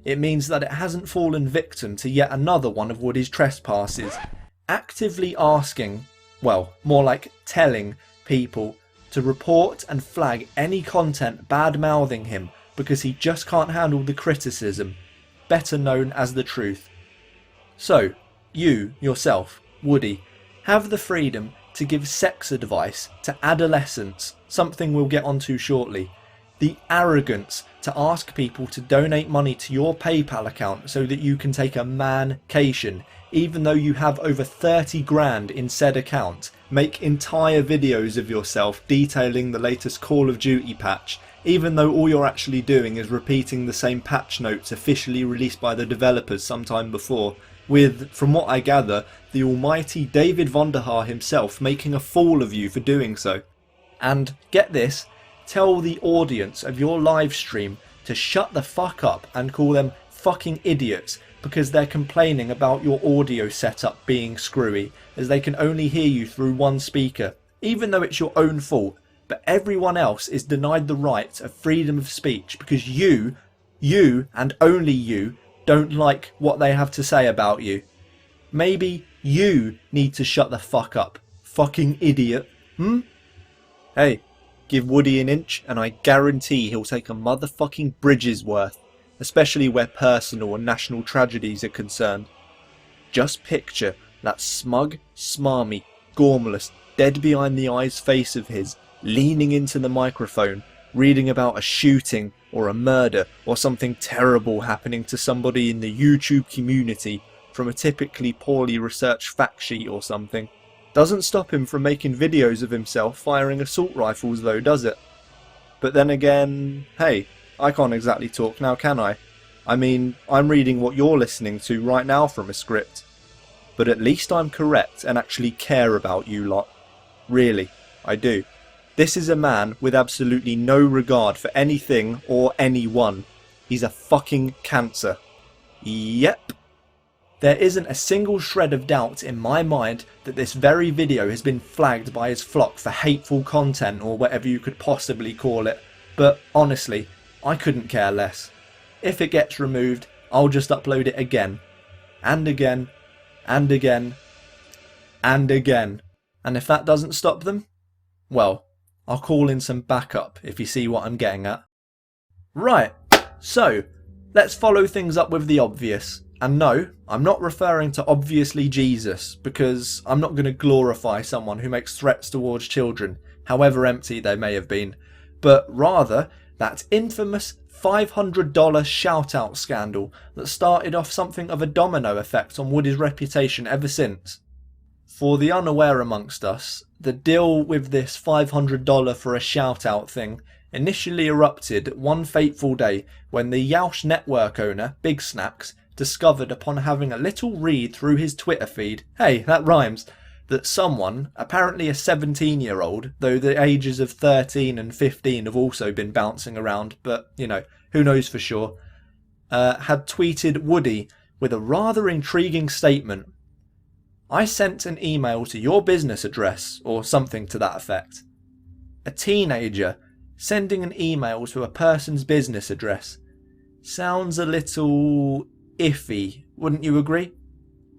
it means that it hasn't fallen victim to yet another one of Woody's trespasses, actively asking, well, more like telling people to report and flag any content bad-mouthing him because he just can't handle the criticism, better known as the truth. So, you, yourself, Woody, have the freedom to give sex advice to adolescents, something we'll get onto shortly. The arrogance to ask people to donate money to your PayPal account so that you can take a mancation, even though you have over 30 grand in said account. Make entire videos of yourself detailing the latest Call of Duty patch, even though all you're actually doing is repeating the same patch notes officially released by the developers sometime before, with, from what I gather, the almighty David Vonderhaar himself making a fool of you for doing so. And, get this, tell the audience of your live stream to shut the fuck up and call them fucking idiots because they're complaining about your audio setup being screwy, as they can only hear you through one speaker, even though it's your own fault, but everyone else is denied the right of freedom of speech because you and only you don't like what they have to say about you. Maybe you need to shut the fuck up, fucking idiot, Hey, give Woody an inch and I guarantee he'll take a motherfucking bridge's worth, especially where personal and national tragedies are concerned. Just picture that smug, smarmy, gormless, dead behind the eyes face of his, leaning into the microphone, reading about a shooting or a murder or something terrible happening to somebody in the YouTube community from a typically poorly researched fact sheet or something. Doesn't stop him from making videos of himself firing assault rifles though, does it? But then again, hey, I can't exactly talk now, can I? I mean, I'm reading what you're listening to right now from a script. But at least I'm correct and actually care about you lot. Really, I do. This is a man with absolutely no regard for anything or anyone. He's a fucking cancer. Yep. There isn't a single shred of doubt in my mind that this very video has been flagged by his flock for hateful content or whatever you could possibly call it. But honestly, I couldn't care less. If it gets removed, I'll just upload it again. And again. And again. And again. And if that doesn't stop them, well, I'll call in some backup if you see what I'm getting at. Right, so let's follow things up with the obvious. And no, I'm not referring to obviously Jesus, because I'm not going to glorify someone who makes threats towards children, however empty they may have been, but rather that infamous $500 shout-out scandal that started off something of a domino effect on Woody's reputation ever since. For the unaware amongst us, the deal with this $500 for a shout-out thing initially erupted one fateful day when the Yoush network owner, Big Snacks, discovered upon having a little read through his Twitter feed, hey, that rhymes, that someone, apparently a 17-year-old, though the ages of 13 and 15 have also been bouncing around, but, you know, who knows for sure, had tweeted Woody with a rather intriguing statement. I sent an email to your business address, or something to that effect. A teenager sending an email to a person's business address sounds a little iffy, wouldn't you agree?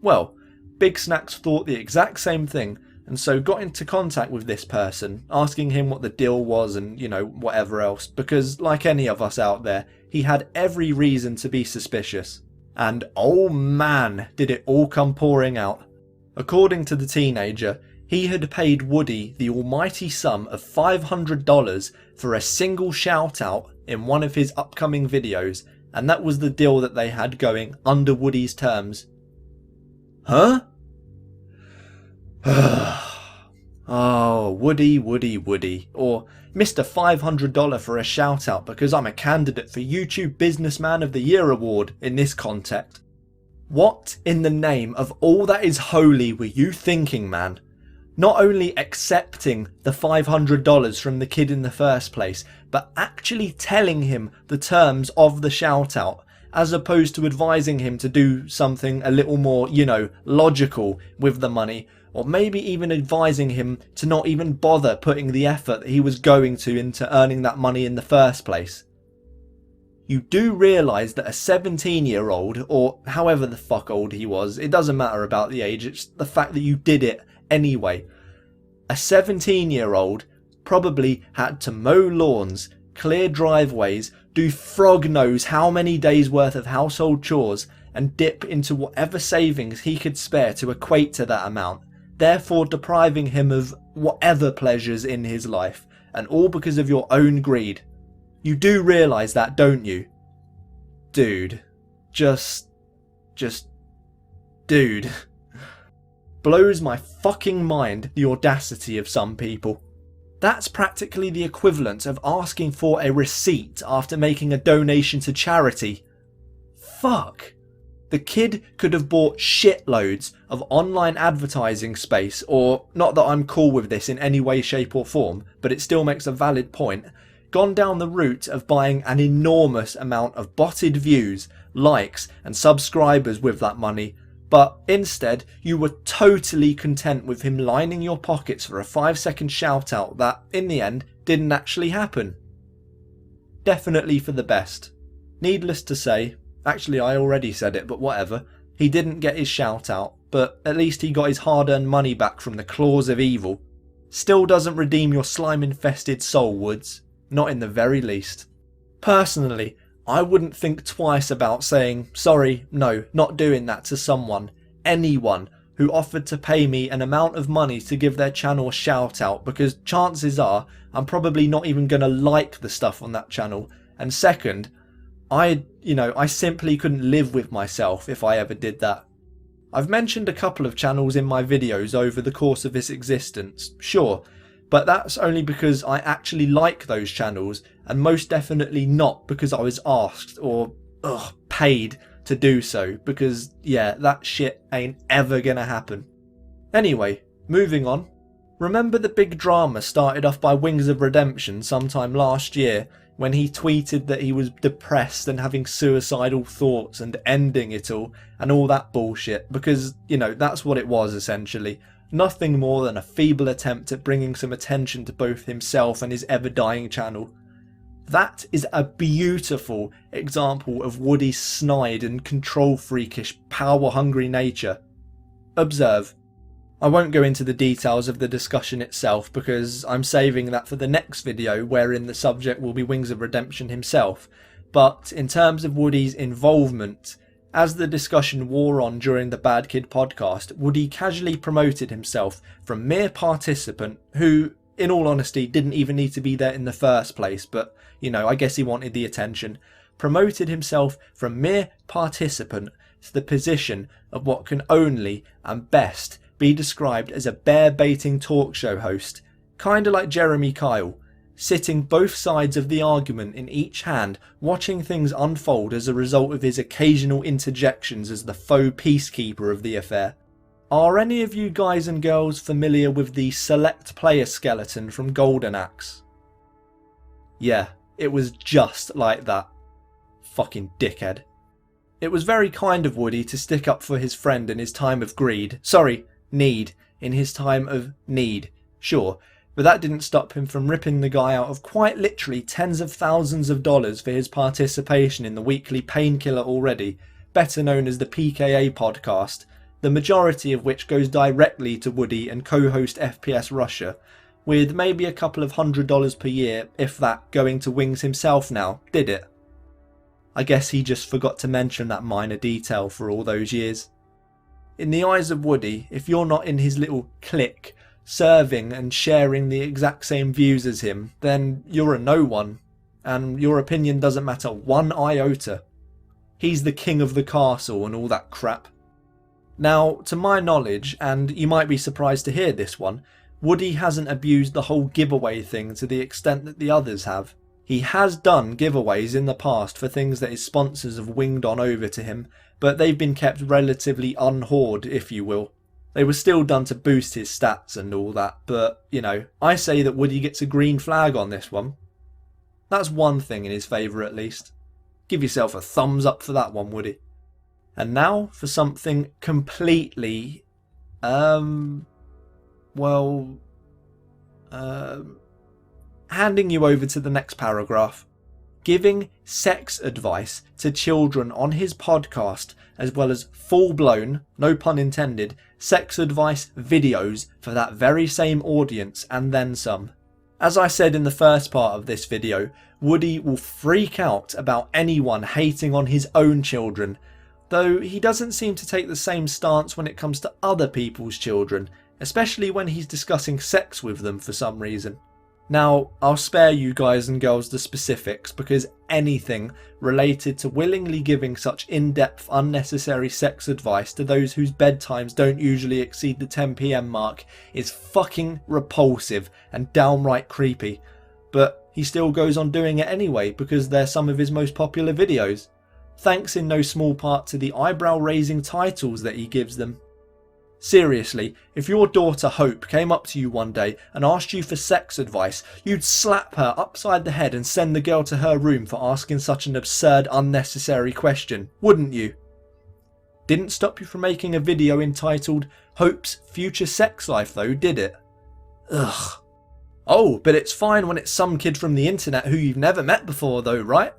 Well, Big Snacks thought the exact same thing, and so got into contact with this person, asking him what the deal was and, you know, whatever else, because like any of us out there, he had every reason to be suspicious. And oh man, did it all come pouring out. According to the teenager, he had paid Woody the almighty sum of $500 for a single shout out in one of his upcoming videos, and that was the deal that they had going under Woody's terms. Huh? Oh, Woody, or Mr. $500 for a shout out because I'm a candidate for YouTube Businessman of the Year award in this context. What in the name of all that is holy were you thinking, man? Not only accepting the $500 from the kid in the first place, but actually telling him the terms of the shout out, as opposed to advising him to do something a little more, you know, logical with the money, or maybe even advising him to not even bother putting the effort that he was going to into earning that money in the first place. you do realise that a 17-year-old, or however the fuck old he was, it doesn't matter about the age, it's the fact that you did it anyway. A 17-year-old probably had to mow lawns, clear driveways, do frog knows how many days worth of household chores, and dip into whatever savings he could spare to equate to that amount, therefore depriving him of whatever pleasures in his life, and all because of your own greed. You do realise that, don't you? Dude. Just dude. Blows my fucking mind, the audacity of some people. That's practically the equivalent of asking for a receipt after making a donation to charity. Fuck. The kid could have bought shitloads of online advertising space, or, not that I'm cool with this in any way, shape or form, but it still makes a valid point, gone down the route of buying an enormous amount of botted views, likes and subscribers with that money, but instead you were totally content with him lining your pockets for a 5-second shout out that, in the end, didn't actually happen. Definitely for the best. Needless to say, actually I already said it, but whatever, he didn't get his shout out, but at least he got his hard-earned money back from the claws of evil. Still doesn't redeem your slime-infested soul, Woods. Not in the very least. Personally, I wouldn't think twice about saying, sorry, no, not doing that to someone, anyone, who offered to pay me an amount of money to give their channel a shout out, because chances are I'm probably not even going to like the stuff on that channel, and second, I simply couldn't live with myself if I ever did that. I've mentioned a couple of channels in my videos over the course of its existence, sure, but that's only because I actually like those channels, and most definitely not because I was asked or paid to do so, because yeah, that shit ain't ever gonna happen. Anyway, moving on. Remember the big drama started off by Wings of Redemption sometime last year when he tweeted that he was depressed and having suicidal thoughts and ending it all and all that bullshit, because, that's what it was essentially. Nothing more than a feeble attempt at bringing some attention to both himself and his ever-dying channel. That is a beautiful example of Woody's snide and control-freakish, power-hungry nature. Observe. I won't go into the details of the discussion itself because I'm saving that for the next video wherein the subject will be Wings of Redemption himself, but in terms of Woody's involvement, as the discussion wore on during the Bad Kid podcast, Woody casually promoted himself from mere participant who, in all honesty, didn't even need to be there in the first place, but, I guess he wanted the attention, promoted himself from mere participant to the position of what can only, and best, be described as a bear-baiting talk show host, kinda like Jeremy Kyle, sitting both sides of the argument in each hand, watching things unfold as a result of his occasional interjections as the faux peacekeeper of the affair. Are any of you guys and girls familiar with the select player skeleton from Golden Axe? Yeah, it was just like that. Fucking dickhead. It was very kind of Woody to stick up for his friend in his time of need, in his time of need, sure, but that didn't stop him from ripping the guy out of quite literally tens of thousands of dollars for his participation in the weekly Painkiller Already, better known as the PKA podcast, the majority of which goes directly to Woody and co-host FPS Russia, with maybe a couple of $100 per year, if that, going to Wings himself now, did it? I guess he just forgot to mention that minor detail for all those years. In the eyes of Woody, if you're not in his little clique, serving and sharing the exact same views as him, then you're a no one, and your opinion doesn't matter one iota. He's the king of the castle and all that crap. Now, to my knowledge, and you might be surprised to hear this one, Woody hasn't abused the whole giveaway thing to the extent that the others have. He has done giveaways in the past for things that his sponsors have winged on over to him, but they've been kept relatively unhoard, if you will. They were still done to boost his stats and all that, but, I say that Woody gets a green flag on this one. That's one thing in his favour at least. Give yourself a thumbs up for that one, Woody. And now for something completely, handing you over to the next paragraph. giving sex advice to children on his podcast, as well as full-blown, no pun intended, sex advice videos for that very same audience and then some. As I said in the first part of this video, Woody will freak out about anyone hating on his own children, though he doesn't seem to take the same stance when it comes to other people's children, especially when he's discussing sex with them for some reason. Now, I'll spare you guys and girls the specifics, because anything related to willingly giving such in-depth unnecessary sex advice to those whose bedtimes don't usually exceed the 10 PM mark is fucking repulsive and downright creepy, but he still goes on doing it anyway because they're some of his most popular videos, thanks in no small part to the eyebrow-raising titles that he gives them. Seriously, if your daughter Hope came up to you one day and asked you for sex advice, you'd slap her upside the head and send the girl to her room for asking such an absurd, unnecessary question, wouldn't you? Didn't stop you from making a video entitled Hope's Future Sex Life though, did it? Ugh. Oh, but it's fine when it's some kid from the internet who you've never met before though, right?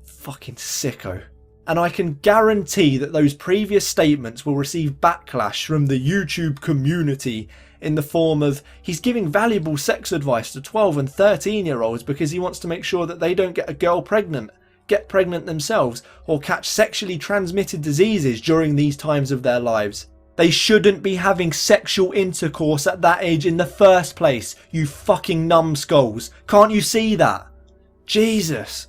Fucking sicko. And I can guarantee that those previous statements will receive backlash from the YouTube community in the form of he's giving valuable sex advice to 12 and 13-year-olds because he wants to make sure that they don't get a girl pregnant, get pregnant themselves, or catch sexually transmitted diseases during these times of their lives. They shouldn't be having sexual intercourse at that age in the first place, you fucking numbskulls. Can't you see that? Jesus.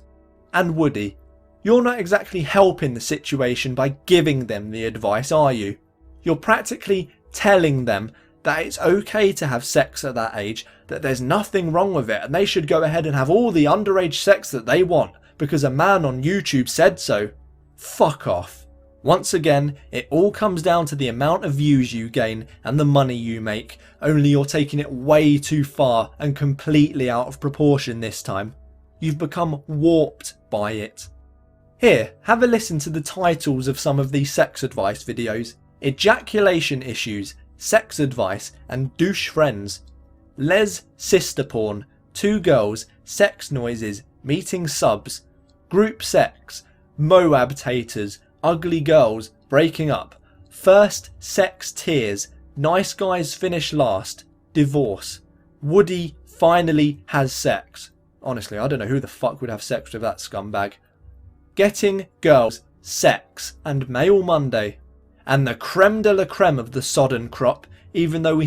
And Woody, you're not exactly helping the situation by giving them the advice, are you? You're practically telling them that it's okay to have sex at that age, that there's nothing wrong with it, and they should go ahead and have all the underage sex that they want because a man on YouTube said so. Fuck off. Once again, it all comes down to the amount of views you gain and the money you make, only you're taking it way too far and completely out of proportion this time. You've become warped by it. Here, have a listen to the titles of some of these sex advice videos. Ejaculation Issues, Sex Advice and Douche Friends. Les Sister Porn, Two Girls, Sex Noises, Meeting Subs. Group Sex, Moab Taters, Ugly Girls, Breaking Up. First Sex Tears, Nice Guys Finish Last, Divorce. Woody finally has sex. Honestly, I don't know who the fuck would have sex with that scumbag. Getting Girls, Sex and Male Monday. And the creme de la creme of the sodden crop, even though we